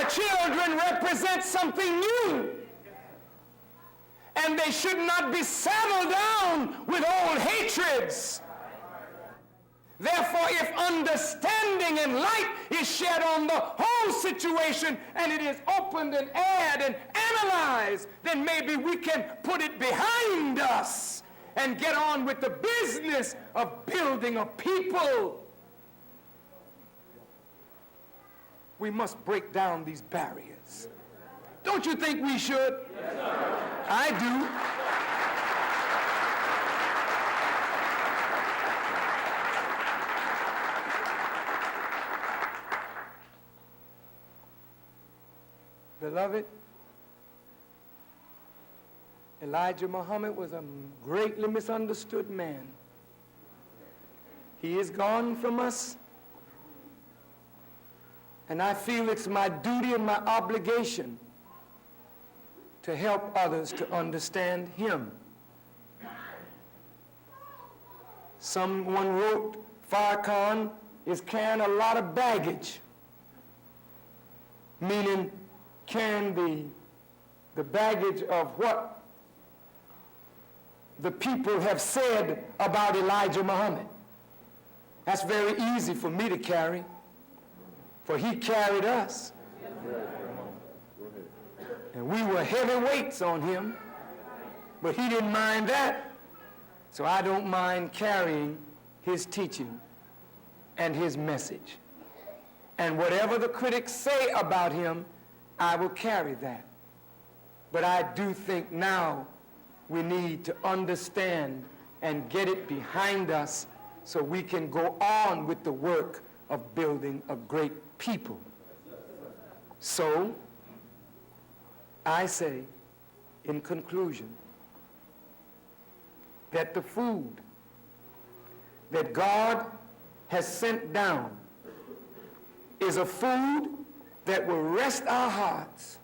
children represent something new. And they should not be saddled down with old hatreds. Therefore, if understanding and light is shed on the whole situation and it is opened and aired and analyzed, then maybe we can put it behind us and get on with the business of building a people. We must break down these barriers. Don't you think we should? Yes, sir. I do. Beloved, Elijah Muhammad was a greatly misunderstood man. He is gone from us, and I feel it's my duty and my obligation to help others to understand him. Someone wrote, Farrakhan is carrying a lot of baggage, meaning carrying the baggage of what the people have said about Elijah Muhammad. That's very easy for me to carry, for he carried us. And we were heavy weights on him, but he didn't mind that. So I don't mind carrying his teaching and his message. And whatever the critics say about him, I will carry that. But I do think now we need to understand and get it behind us so we can go on with the work of building a great people. So, I say, in conclusion, that the food that God has sent down is a food that will rest our hearts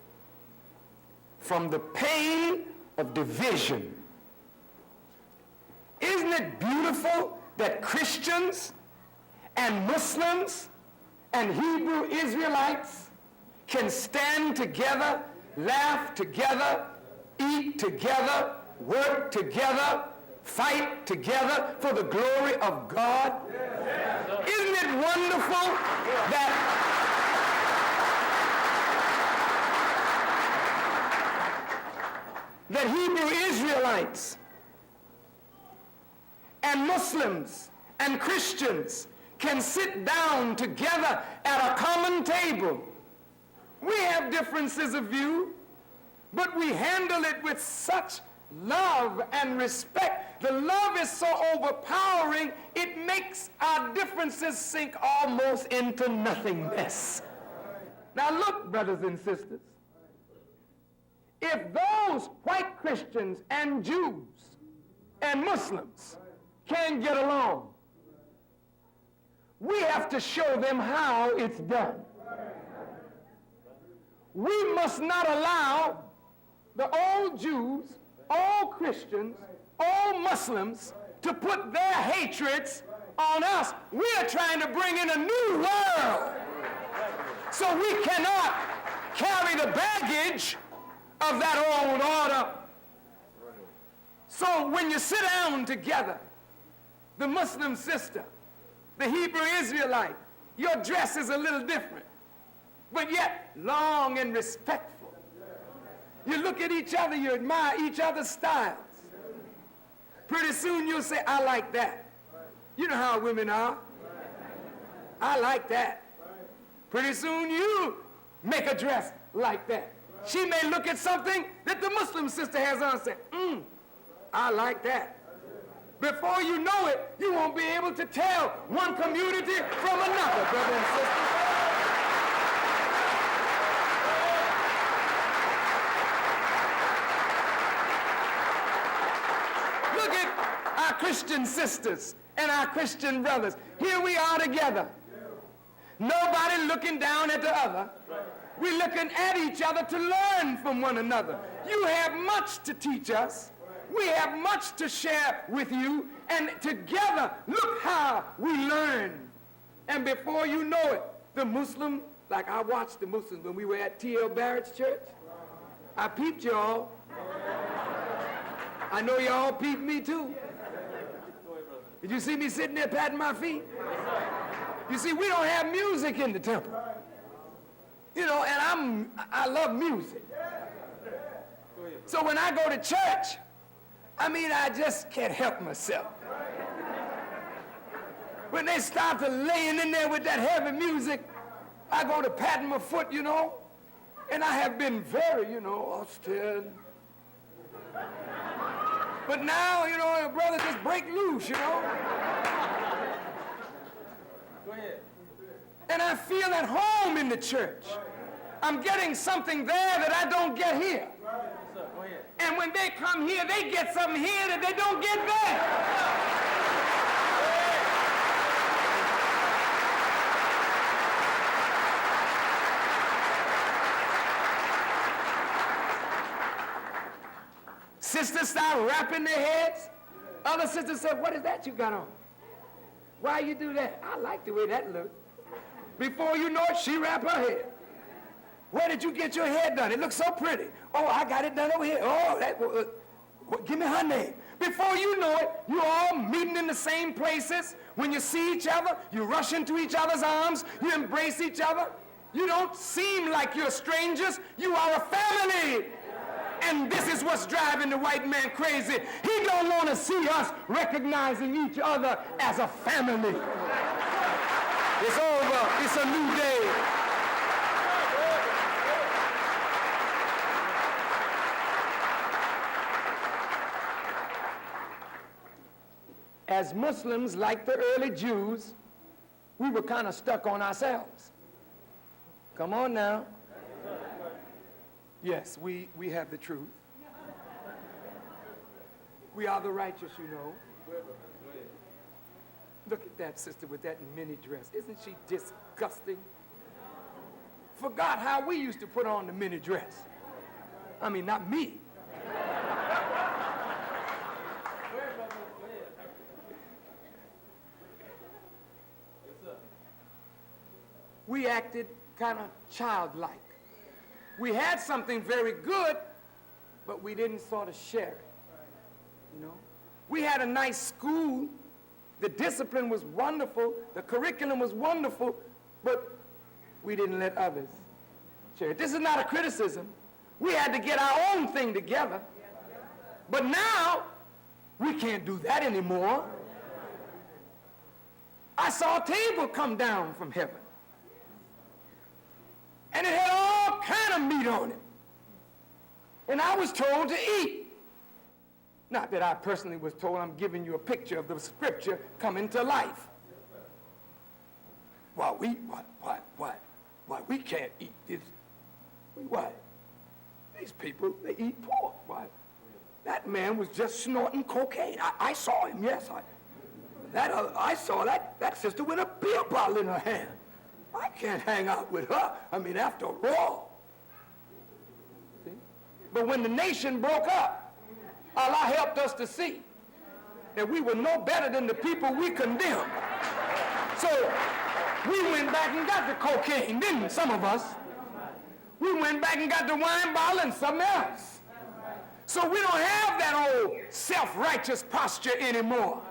from the pain of division. Isn't it beautiful that Christians and Muslims and Hebrew Israelites can stand together, laugh together, eat together, work together, fight together for the glory of God? Yes. Isn't it wonderful that Hebrew Israelites and Muslims and Christians can sit down together at a common table? We have differences of view, but we handle it with such love and respect. The love is so overpowering, it makes our differences sink almost into nothingness. Now look, brothers and sisters, if those white Christians and Jews and Muslims can get along, we have to show them how it's done. We must not allow the old Jews, all Christians, all Muslims to put their hatreds on us. We are trying to bring in a new world. So we cannot carry the baggage of that old order. So when you sit down together, the Muslim sister, the Hebrew Israelite, your dress is a little different, but yet long and respectful. You look at each other, you admire each other's styles. Pretty soon you'll say, I like that. You know how women are. I like that. Pretty soon you make a dress like that. She may look at something that the Muslim sister has on and say, I like that. Before you know it, you won't be able to tell one community from another, brother and sister. Look at our Christian sisters and our Christian brothers. Here we are together. Nobody looking down at the other. We're looking at each other to learn from one another. You have much to teach us. We have much to share with you. And together, look how we learn. And before you know it, the Muslim Like I watched the Muslims when we were at T.L. Barrett's church. I peeped y'all. I know y'all peeped me too. Did you see me sitting there patting my feet? You see, we don't have music in the temple. You know, and I love music. So when I go to church, I mean, I just can't help myself. When they start to laying in there with that heavy music, I go to patting my foot, you know, and I have been very, you know, austere. But now, you know, brother, just break loose, you know. Go ahead. And I feel at home in the church. I'm getting something there that I don't get here. Go ahead. And when they come here, they get something here that they don't get there. Sisters start wrapping their heads. Other sisters said, what is that you got on? Why you do that? I like the way that looks. Before you know it, she wrapped her head. Where did you get your hair done? It looks so pretty. Oh, I got it done over here. Oh, give me her name. Before you know it, you all meeting in the same places. When you see each other, you rush into each other's arms. You embrace each other. You don't seem like you're strangers. You are a family. And this is what's driving the white man crazy. He don't want to see us recognizing each other as a family. It's over. It's a new day. As Muslims, like the early Jews, we were kind of stuck on ourselves. Come on now. Yes, we have the truth. We are the righteous, you know. Look at that sister with that mini dress. Isn't she disgusting? Forgot how we used to put on the mini dress. I mean, not me. We acted kind of childlike. We had something very good, but we didn't sort of share it, you know? We had a nice school. The discipline was wonderful. The curriculum was wonderful, but we didn't let others share it. This is not a criticism. We had to get our own thing together. But now, we can't do that anymore. I saw a table come down from heaven. And it had all kind of meat on it. And I was told to eat. Not that I personally was told. I'm giving you a picture of the scripture coming to life. Well, we can't eat this. Why? These people, they eat pork. Why? That man was just snorting cocaine. I saw him, yes. I saw that sister with a beer bottle in her hand. I can't hang out with her. I mean, after all. See? But when the nation broke up, Allah helped us to see that we were no better than the people we condemned. So we went back and got the cocaine, didn't some of us? We went back and got the wine bottle and something else. So we don't have that old self-righteous posture anymore.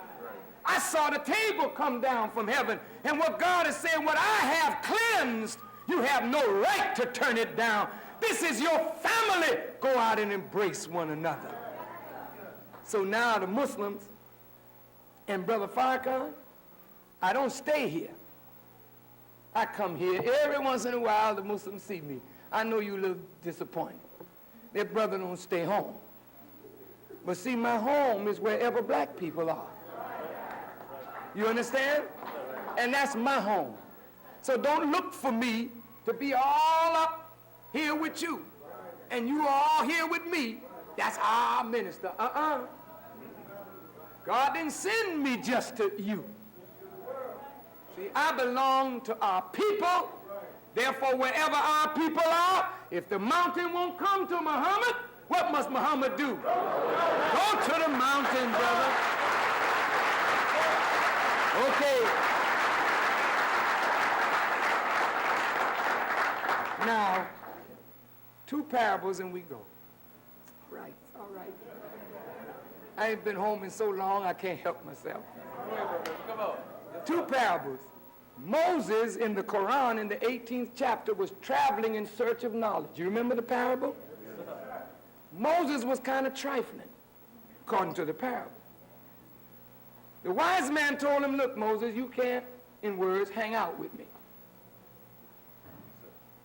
I saw the table come down from heaven, and what God is saying, what I have cleansed, you have no right to turn it down. This is your family. Go out and embrace one another. So now the Muslims and Brother Farrakhan, I don't stay here. I come here every once in a while. The Muslims see me. I know you're a little disappointed. Their brother don't stay home. But see, my home is wherever black people are. You understand? And that's my home. So don't look for me to be all up here with you. And you are all here with me. That's our minister. God didn't send me just to you. See, I belong to our people. Therefore, wherever our people are, if the mountain won't come to Muhammad, what must Muhammad do? Go to the mountain, brother. Okay. parables and we go. All right, all right. I ain't been home in so long I can't help myself. Go ahead, brother. Come on. Yes, Two parables. Moses in the Quran in the 18th chapter was traveling in search of knowledge. You remember the parable? Moses was kind of trifling, according to the parable. The wise man told him, look, Moses, you can't, in words, hang out with me.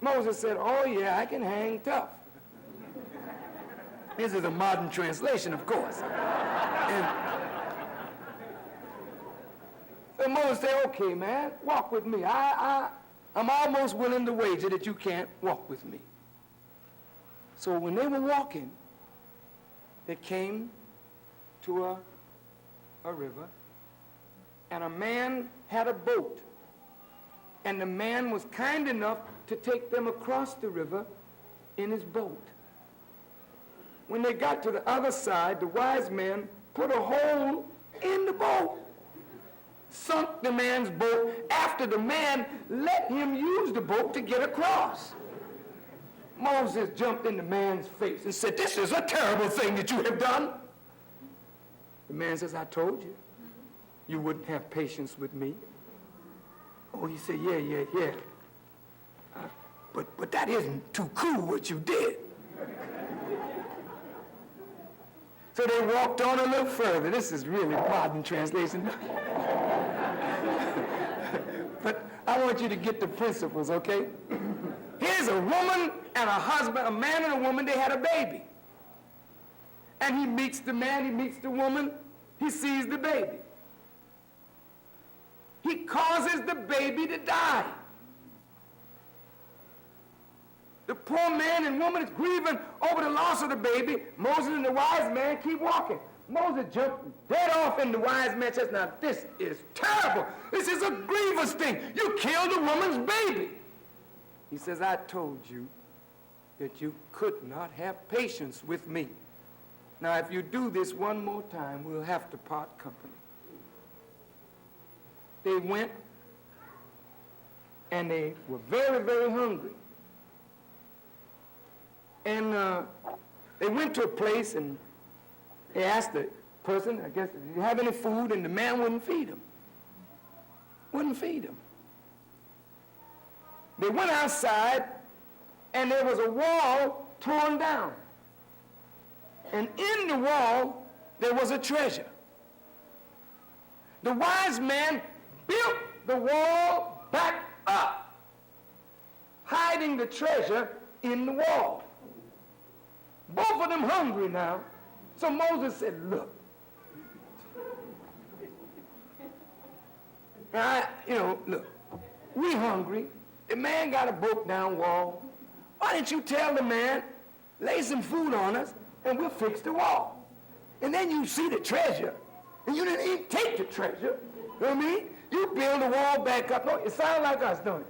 Moses said, oh yeah, I can hang tough. This is a modern translation, of course. And so Moses said, okay, man, walk with me. I'm almost willing to wager that you can't walk with me. So when they were walking, they came to a river, and a man had a boat. And the man was kind enough to take them across the river in his boat. When they got to the other side, the wise man put a hole in the boat, sunk the man's boat after the man let him use the boat to get across. Moses jumped in the man's face and said, this is a terrible thing that you have done. The man says, I told you, you wouldn't have patience with me. Oh, he said, yeah. But that isn't too cool what you did. So they walked on a little further. This is really modern translation. But I want you to get the principles, okay? Here's a woman and a husband, a man and a woman, they had a baby. And he meets the man, he meets the woman, he sees the baby. He causes the baby to die. The poor man and woman is grieving over the loss of the baby. Moses and the wise man keep walking. Moses jumped dead off in the wise man says, now this is terrible. This is a grievous thing. You killed a woman's baby. He says, I told you that you could not have patience with me. Now if you do this one more time, we'll have to part company. They went and they were very, very hungry. And they went to a place and they asked the person, I guess, did you have any food? And the man wouldn't feed them. Wouldn't feed them. They went outside and there was a wall torn down. And in the wall, there was a treasure. The wise man built the wall back up, hiding the treasure in the wall. Both of them hungry now. So Moses said, look, look, we hungry. The man got a broke down wall. Why didn't you tell the man, lay some food on us and we'll fix the wall? And then you see the treasure and you didn't even take the treasure. You know what I mean? You build the wall back up. No, it sounds like us, don't it?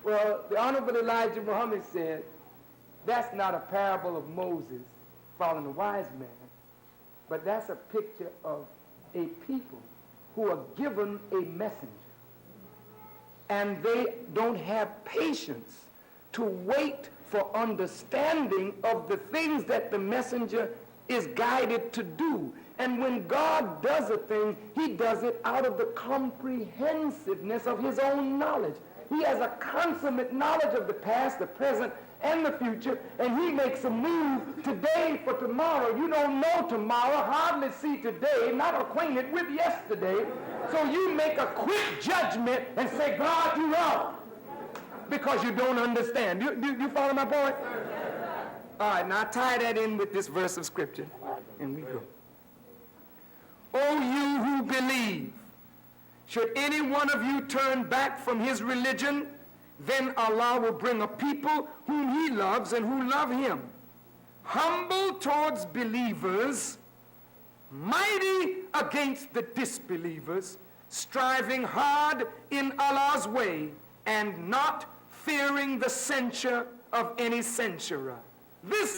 Well, the Honorable Elijah Muhammad said, that's not a parable of Moses following the wise man, but that's a picture of a people who are given a messenger. And they don't have patience to wait for understanding of the things that the messenger is guided to do. And when God does a thing, he does it out of the comprehensiveness of his own knowledge. He has a consummate knowledge of the past, the present, and the future, and he makes a move today for tomorrow. You don't know tomorrow, hardly see today, not acquainted with yesterday. So you make a quick judgment and say, God, you're wrong, because you don't understand. You follow my point? All right, now tie that in with this verse of Scripture, and we go. O you who believe, should any one of you turn back from his religion, then Allah will bring a people whom he loves and who love him, humble towards believers, mighty against the disbelievers, striving hard in Allah's way, and not fearing the censure of any censurer. This